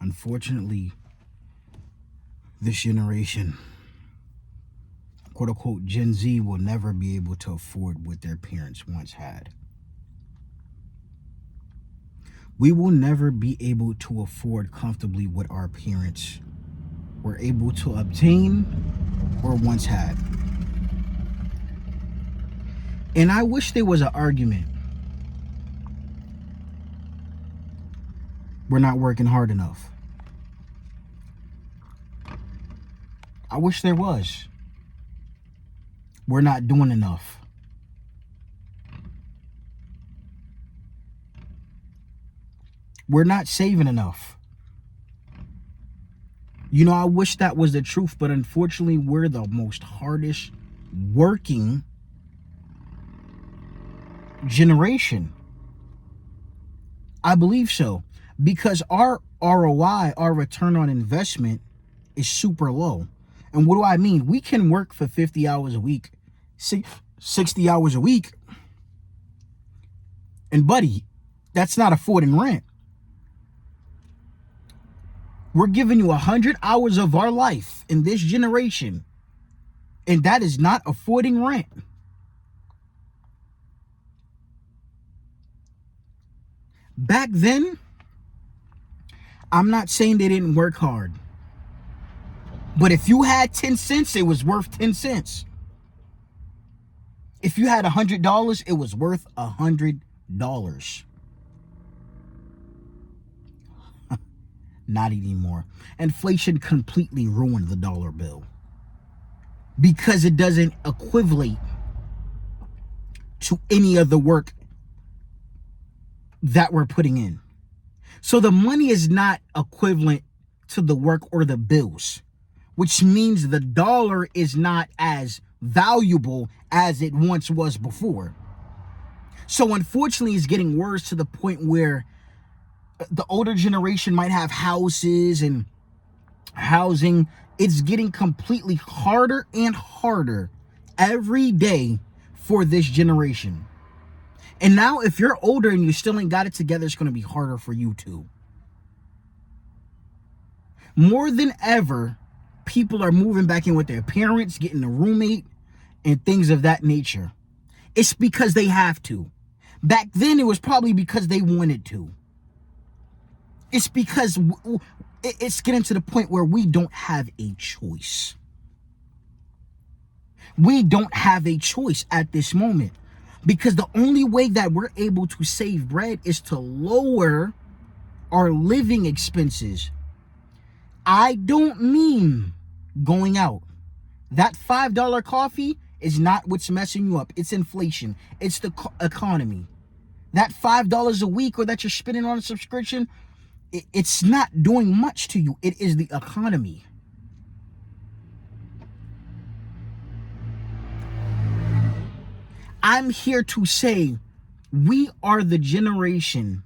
Unfortunately, this generation, quote unquote, Gen Z, will never be able to afford what their parents once had. We will never be able to afford comfortably what our parents were able to obtain or once had. And I wish there was an argument. We're not working hard enough. I wish there was. We're not doing enough. We're not saving enough. I wish that was the truth, but unfortunately, we're the most hardest working generation. I believe so, because our ROI, our return on investment, is super low. And what do I mean? We can work for 50 hours a week, 60 hours a week, and buddy, that's not affording rent. We're giving you 100 hours of our life in this generation, and that is not affording rent. Back then, I'm not saying they didn't work hard, but if you had 10 cents, it was worth 10 cents. If you had $100, it was worth $100. Not anymore. Inflation completely ruined the dollar bill because it doesn't equivalent to any of the work that we're putting in. So the money is not equivalent to the work or the bills, which means the dollar is not as valuable as it once was before. So unfortunately, it's getting worse to the point where the older generation might have houses and housing. It's getting completely harder and harder every day for this generation. And now if you're older and you still ain't got it together, it's going to be harder for you too. More than ever, people are moving back in with their parents, getting a roommate, and things of that nature. It's because they have to. Back then, it was probably because they wanted to. It's because it's getting to the point where we don't have a choice. We don't have a choice at this moment, because the only way that we're able to save bread is to lower our living expenses. I don't mean going out. That $5 coffee is not what's messing you up. It's inflation. It's the economy. That $5 a week or that you're spending on a subscription, it's not doing much to you. It is the economy. I'm here to say we are the generation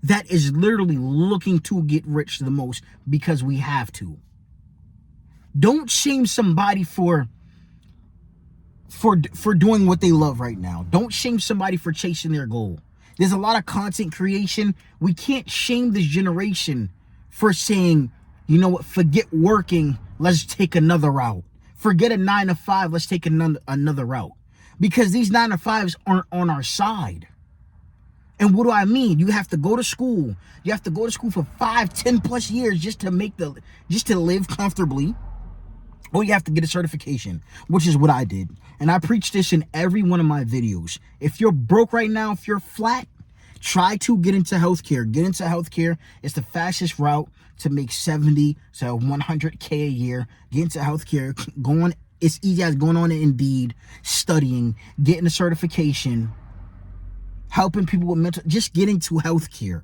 that is literally looking to get rich the most because we have to. Don't shame somebody for doing what they love right now. Don't shame somebody for chasing their goal. There's a lot of content creation. We can't shame this generation for saying, you know what, forget working, let's take another route. Forget a 9 to 5, let's take another route. Because these 9 to 5s aren't on our side. And what do I mean? You have to go to school. You have to go to school for 5, 10 plus years just to live comfortably. Or you have to get a certification, which is what I did. And I preach this in every one of my videos. If you're broke right now, if you're flat, try to get into healthcare. Get into healthcare. It's the fastest route to make 70 to 100K a year. Get into healthcare. It's easy as going on Indeed, studying, getting a certification, helping people with mental, just getting to healthcare.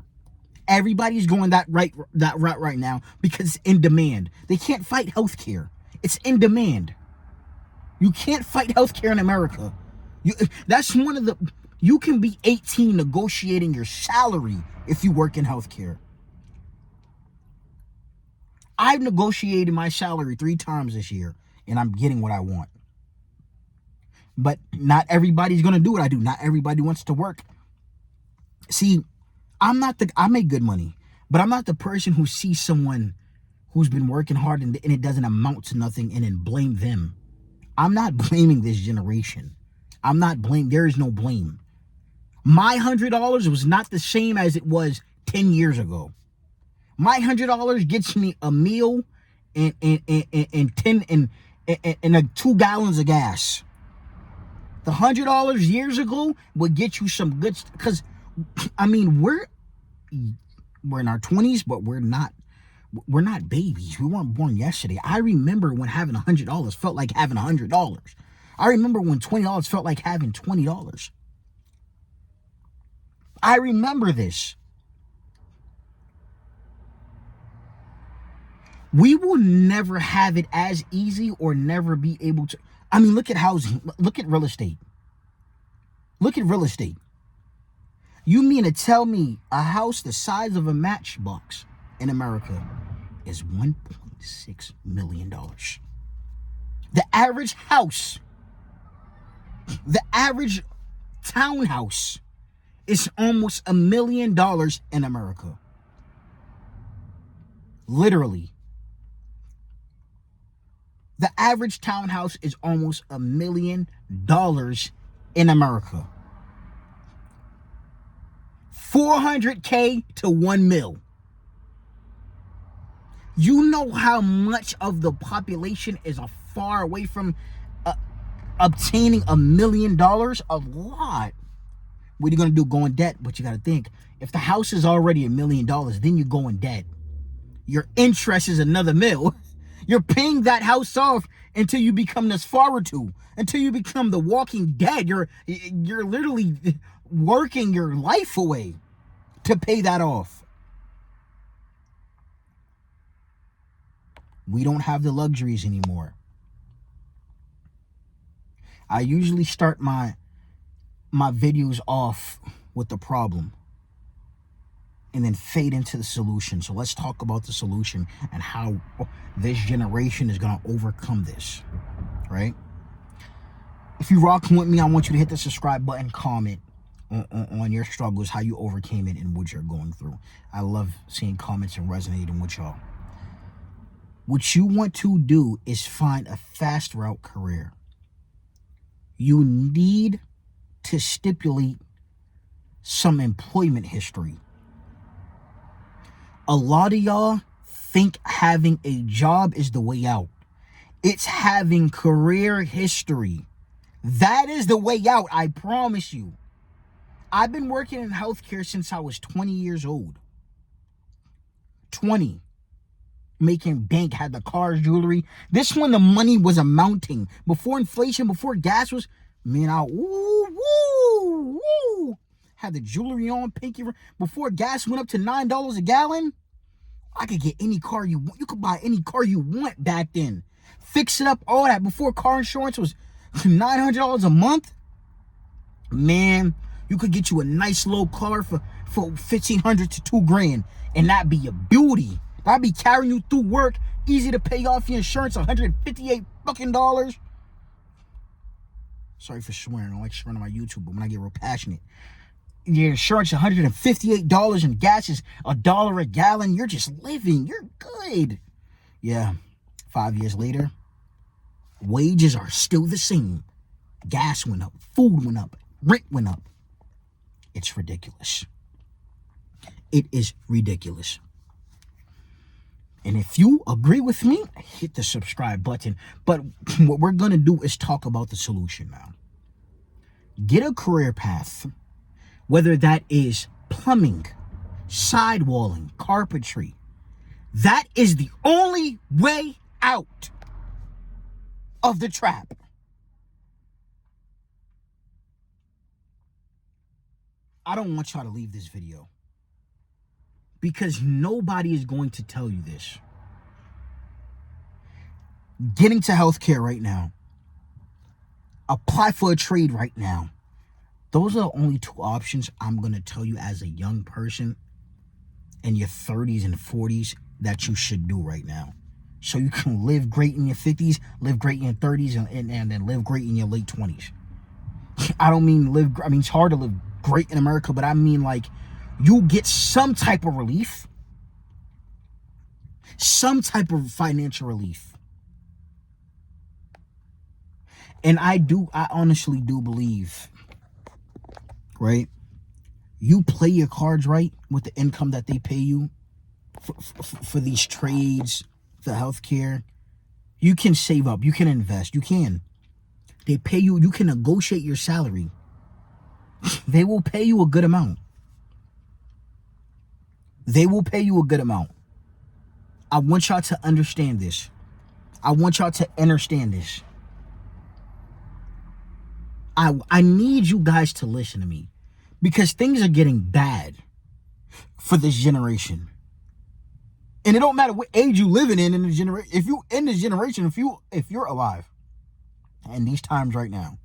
Everybody's going that route right now because it's in demand. They can't fight healthcare. It's in demand. You can't fight healthcare in America. You can be 18 negotiating your salary if you work in healthcare. I've negotiated my salary 3 times this year, and I'm getting what I want. But not everybody's going to do what I do. Not everybody wants to work. See, I make good money. But I'm not the person who sees someone who's been working hard and it doesn't amount to nothing and then blame them. I'm not blaming this generation. There is no blame. My $100 was not the same as it was 10 years ago. My $100 gets me a meal and 2 gallons of gas. The $100 years ago would get you some good, because I mean, we're in our 20s, but we're not babies. We weren't born yesterday. I remember when having $100 felt like having $100. I remember when $20 felt like having $20. I remember this. We will never have it as easy or never be able to. I mean, look at housing. Look at real estate. Look at real estate. You mean to tell me a house the size of a matchbox in America is $1.6 million? The average house, the average townhouse is almost $1 million in America. Literally. The average townhouse is almost $1 million in America. $400K to $1 million. You know how much of the population is far away from obtaining $1 million? A lot. What are you going to do? Go in debt? But you got to think, if the house is already $1 million, then you go in debt. Your interest is another $1 million. You're paying that house off until you become Nosferatu, until you become the Walking Dead. You're literally working your life away to pay that off. We don't have the luxuries anymore. I usually start my videos off with the problem and then fade into the solution. So let's talk about the solution and how this generation is going to overcome this, right? If you're rocking with me, I want you to hit the subscribe button, comment on your struggles, how you overcame it, and what you're going through. I love seeing comments and resonating with y'all. What you want to do is find a fast route career. You need to stipulate some employment history. A lot of y'all think having a job is the way out. It's having career history. That is the way out, I promise you. I've been working in healthcare since I was 20 years old. 20. Making bank, had the cars, jewelry. This when the money was amounting. Before inflation, before gas was, man, had the jewelry on, pinky. Before gas went up to $9 a gallon, I could get any car you want. You could buy any car you want back then. Fix it up, all that. Before car insurance was $900 a month, man, you could get you a nice little car for $1,500 to $2,000, and that'd be a beauty. That'd be carrying you through work, easy to pay off your insurance, $158 fucking dollars. Sorry for swearing. I don't like swearing on my YouTube, but when I get real passionate, your insurance $158 and gas is $1 a gallon. You're just living. You're good. Yeah. 5 years later, wages are still the same. Gas went up. Food went up. Rent went up. It's ridiculous. It is ridiculous. And if you agree with me, hit the subscribe button. But what we're going to do is talk about the solution now. Get a career path. Whether that is plumbing, sidewalling, carpentry. That is the only way out of the trap. I don't want y'all to leave this video, because nobody is going to tell you this. Get into healthcare right now. Apply for a trade right now. Those are the only 2 options I'm going to tell you as a young person in your 30s and 40s that you should do right now. So you can live great in your 50s, live great in your 30s, and then live great in your late 20s. I don't mean it's hard to live great in America, but I mean like you get some type of relief some type of financial relief. And I honestly do believe, right? You play your cards right with the income that they pay you for these trades, the healthcare. You can save up, you can invest, you can. They pay you, you can negotiate your salary. They will pay you a good amount. They will pay you a good amount. I want y'all to understand this. I want y'all to understand this. I need you guys to listen to me, because things are getting bad for this generation. And it don't matter what age you living in the generation. If you in this generation, if you're alive in these times right now,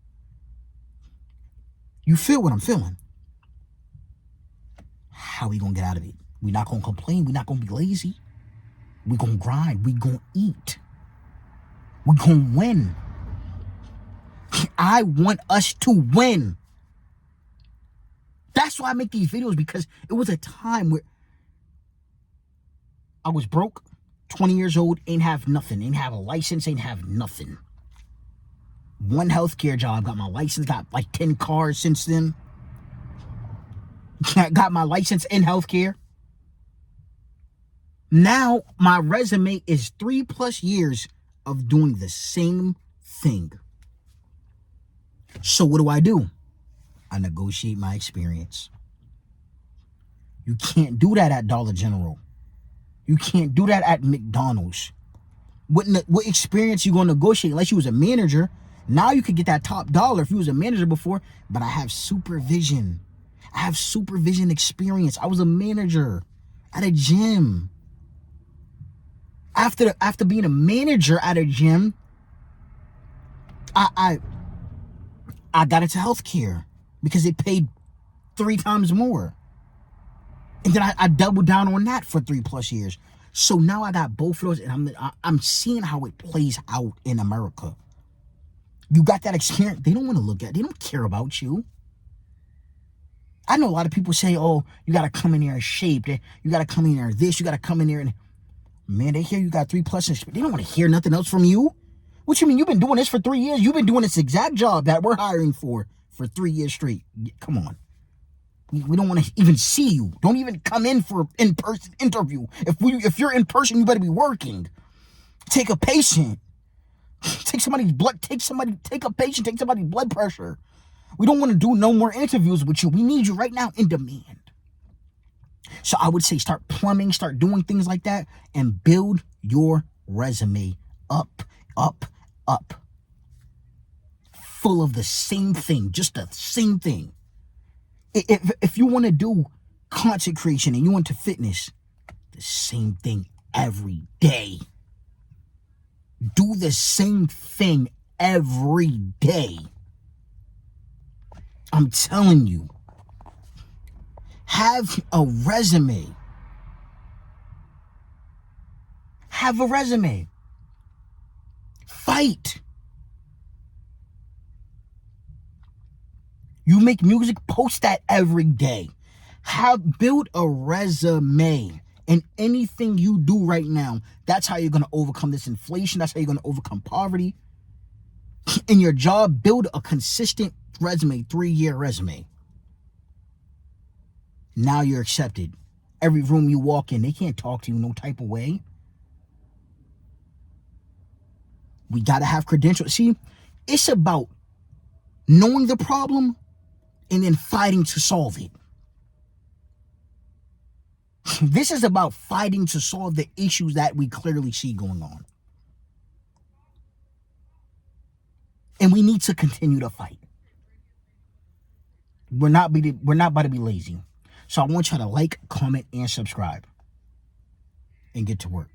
you feel what I'm feeling. How we gonna get out of it? We not gonna complain. We not gonna be lazy. We gonna grind. We gonna eat. We gonna win. I want us to win. That's why I make these videos, because it was a time where I was broke, 20 years old, ain't have nothing, ain't have a license, ain't have nothing. One healthcare job, got my license, got like 10 cars since then. Got my license in healthcare. Now my resume is 3+ years of doing the same thing. So what do? I negotiate my experience. You can't do that at Dollar General. You can't do that at McDonald's. What experience you going to negotiate? Unless you was a manager. Now you could get that top dollar if you was a manager before. But I have supervision. I have supervision experience. I was a manager at a gym. After being a manager at a gym, I got into healthcare because it paid 3 times more. And then I doubled down on that for 3+ years. So now I got both of those, and I'm seeing how it plays out in America. You got that experience. They don't want to look at it. They don't care about you. I know a lot of people say, oh, you got to come in here in shape. You got to come in here this. You got to come in here. And man, they hear you got 3+ experience. They don't want to hear nothing else from you. What you mean? You've been doing this for 3 years. You've been doing this exact job that we're hiring for 3 years straight. Come on. We don't want to even see you. Don't even come in for in-person interview. If you're in person, you better be working. Take a patient. Take somebody's blood. Take a patient. Take somebody's blood pressure. We don't want to do no more interviews with you. We need you right now in demand. So I would say start plumbing, start doing things like that, and build your resume up. Full of the same thing, just the same thing. If you want to do content creation and you want to fitness, the same thing every day. Do the same thing every day. I'm telling you. Have a resume. Have a resume. Fight. You make music, post that every day. Build a resume. And anything you do right now, that's how you're going to overcome this inflation. That's how you're going to overcome poverty. In your job, build a consistent resume, 3-year resume. Now you're accepted. Every room you walk in, they can't talk to you no type of way. We got to have credentials. See, it's about knowing the problem and then fighting to solve it. This is about fighting to solve the issues that we clearly see going on. And we need to continue to fight. We're not about to be lazy. So I want y'all to like, comment, and subscribe. And get to work.